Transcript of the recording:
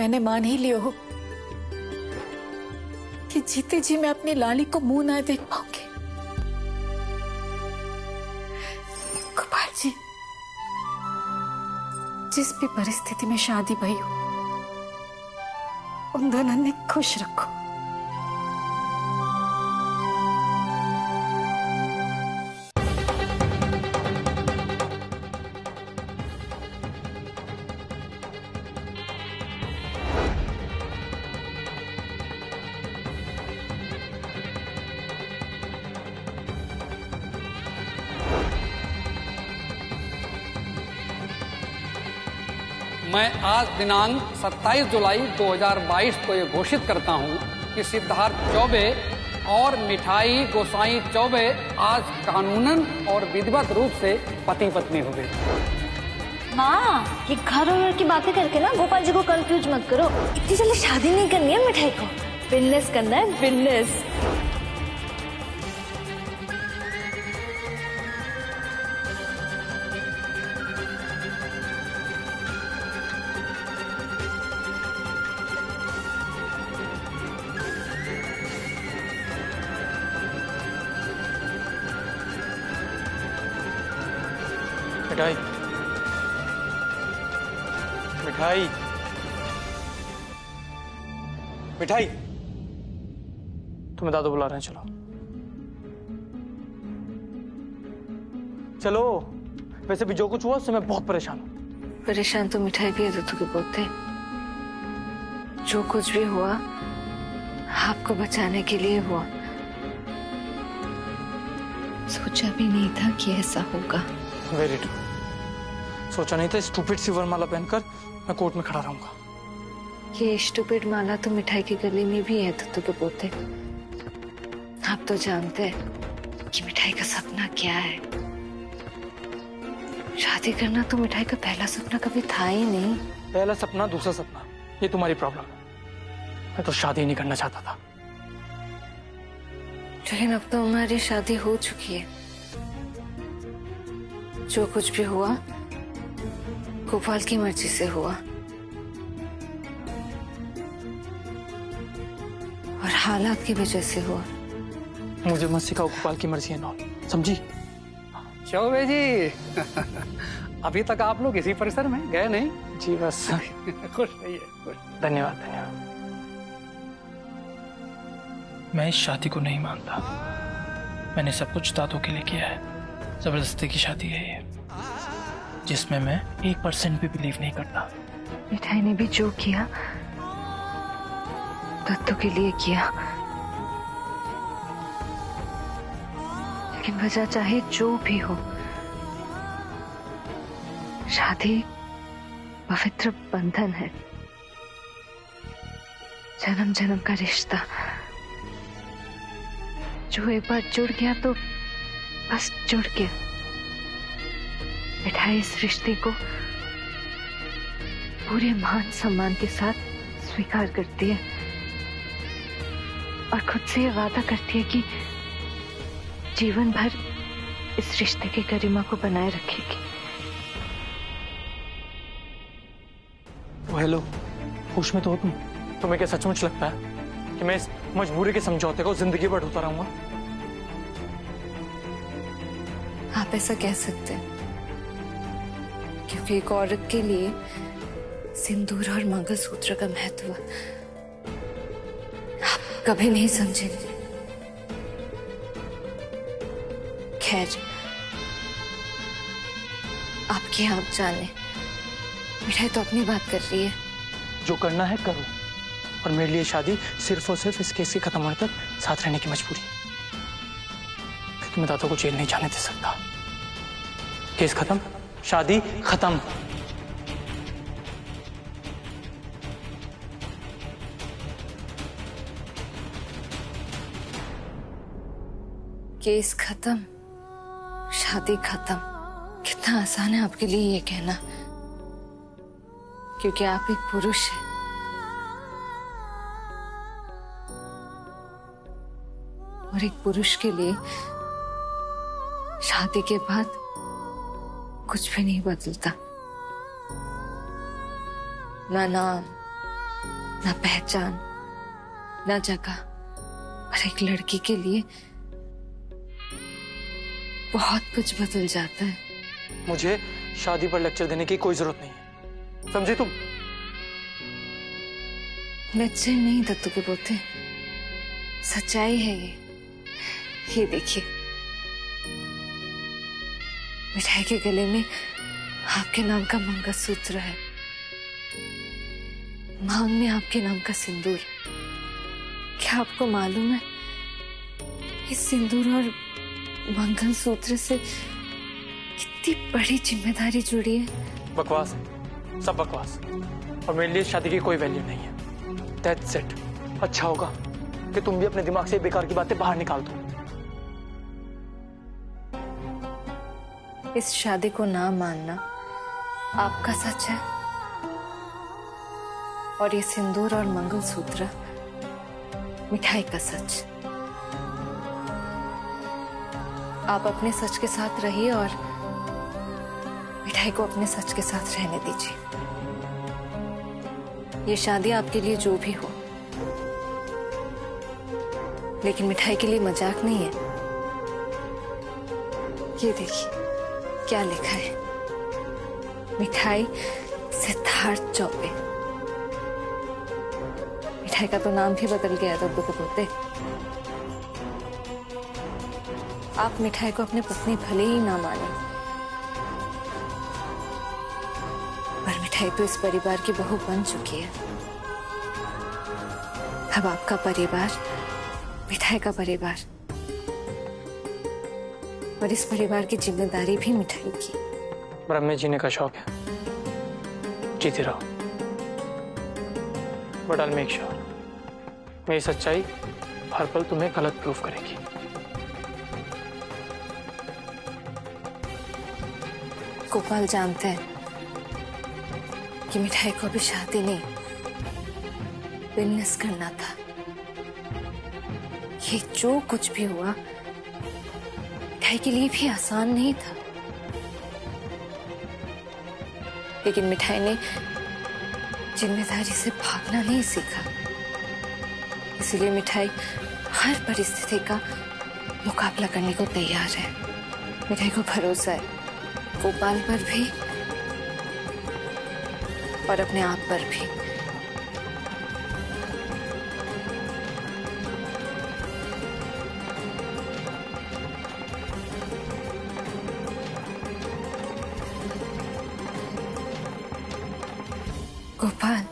मैंने मान ही लियो हो कि जीते जी मैं अपनी लाली को मुंह ना देख पाऊंगी। गोपाल जी, जिस भी परिस्थिति में शादी भई हो, उन दोनों ने खुश रखो। मैं आज दिनांक 27 जुलाई 2022 को ये घोषित करता हूँ कि सिद्धार्थ चौबे और मिठाई गोसाई चौबे आज कानूनन और विधिवत रूप से पति पत्नी हो गए। माँ, ये घर और की बातें करके ना गोपाल जी को कंफ्यूज मत करो। इतनी जल्दी शादी नहीं करनी है मिठाई को, बिजनेस करना है, बिजनेस। मिठाई मिठाई मिठाई, तुम्हें दादू बुला रहे हैं, चलो चलो। वैसे भी जो कुछ हुआ उससे मैं बहुत परेशान हूँ। परेशान तो मिठाई भी है दत्तू के पोते। जो कुछ भी हुआ आपको बचाने के लिए हुआ। सोचा भी नहीं था कि ऐसा होगा। Very true. सोचा नहीं था स्टूपिड सी वरमाला पहनकर मैं कोर्ट में खड़ा रहूंगा। ये स्टूपिड माला तो मिठाई की गली में भी है दत्तू के पोते। आप तो जानते हैं कि मिठाई का सपना क्या है। शादी करना तो मिठाई का पहला सपना कभी था ही नहीं। पहला सपना, दूसरा सपना, ये तुम्हारी प्रॉब्लम है। मैं तो शादी नहीं करना चाहता था। लेकिन अब तो हमारी शादी हो चुकी है। जो कुछ भी हुआ गोपाल की मर्जी से हुआ और हालात की वजह से हुआ। मुझे मत सिखाओ गोपाल की मर्जी है ना, समझी? चौबे जी अभी तक आप लोग इसी परिसर में गए नहीं? जी बस। खुश रहिए, खुश। धन्यवाद धन्यवाद। मैं इस शादी को नहीं मानता। मैंने सब कुछ दादू के लिए किया है। जबरदस्ती की शादी है ये, जिसमें मैं 1% भी बिलीव नहीं करता। मिठाई ने भी जो किया दत्तू के लिए किया, लेकिन वजह चाहे जो भी हो, शादी पवित्र बंधन है, जन्म जन्म का रिश्ता। जो एक बार जुड़ गया तो बस जुड़ गया। मिठाई इस रिश्ते को पूरे मान सम्मान के साथ स्वीकार करती है और खुद से ये वादा करती है कि जीवन भर इस रिश्ते की गरिमा को बनाए रखेगी। हेलो, होश में तो हो तुम? तुम्हें क्या सचमुच लगता है कि मैं इस मजबूरी के समझौते को जिंदगी भर ढोता रहूंगा? आप ऐसा कह सकते हैं क्योंकि एक औरत के लिए सिंदूर और मंगलसूत्र का महत्व आप कभी नहीं समझेंगे। खैर, आपकी आप जाने। मिठाई तो अपनी बात कर रही है। जो करना है करो, और मेरे लिए शादी सिर्फ और सिर्फ इस केस के खत्म होने तक साथ रहने की मजबूरी, क्योंकि मैं दादा को जेल नहीं जाने दे सकता। केस खत्म, शादी खत्म। केस खत्म, शादी खत्म। कितना आसान है आपके लिए ये कहना, क्योंकि आप एक पुरुष हैं। और एक पुरुष के लिए शादी के बाद कुछ भी नहीं बदलता। ना नाम, ना पहचान, ना जगह, और एक लड़की के लिए बहुत कुछ बदल जाता है। मुझे शादी पर लेक्चर देने की कोई जरूरत नहीं है, समझी तुम? लेक्चर नहीं दत्तू के पोते, सच्चाई है ये देखिए, मिठाई के गले में आपके नाम का मंगलसूत्र है, मांग में आपके नाम का सिंदूर। क्या आपको मालूम है इस सिंदूर और मंगलसूत्र से कितनी बड़ी जिम्मेदारी जुड़ी है? बकवास है, सब बकवास, और मेरे लिए शादी की कोई वैल्यू नहीं है। That's it. अच्छा होगा कि तुम भी अपने दिमाग से बेकार की बातें बाहर निकाल दो। इस शादी को ना मानना आपका सच है, और ये सिंदूर और मंगलसूत्र मिठाई का सच। आप अपने सच के साथ रहिए और मिठाई को अपने सच के साथ रहने दीजिए। ये शादी आपके लिए जो भी हो, लेकिन मिठाई के लिए मजाक नहीं है। ये देखिए क्या लिखा है, मिठाई सिद्धार्थ चौबे। मिठाई का तो नाम भी बदल गया दद्दू के पोते। आप मिठाई को अपनी पत्नी भले ही ना माने, पर मिठाई तो इस परिवार की बहू बन चुकी है। अब आपका परिवार मिठाई का परिवार, और इस परिवार की जिम्मेदारी भी मिठाई की। ब्रह्म जीने का शौक है, जीते रहो, बट आई मेक श्योर मेरी सच्चाई हर पल तुम्हें गलत प्रूफ करेगी। गोपाल जानते हैं कि मिठाई को भी शादी नहीं, बिजनेस करना था। ये जो कुछ भी हुआ मिठाई के लिए भी आसान नहीं था, लेकिन मिठाई ने जिम्मेदारी से भागना नहीं सीखा। इसलिए मिठाई हर परिस्थिति का मुकाबला करने को तैयार है। मिठाई को भरोसा है गोपाल पर भी और अपने आप पर भी। गोपाल,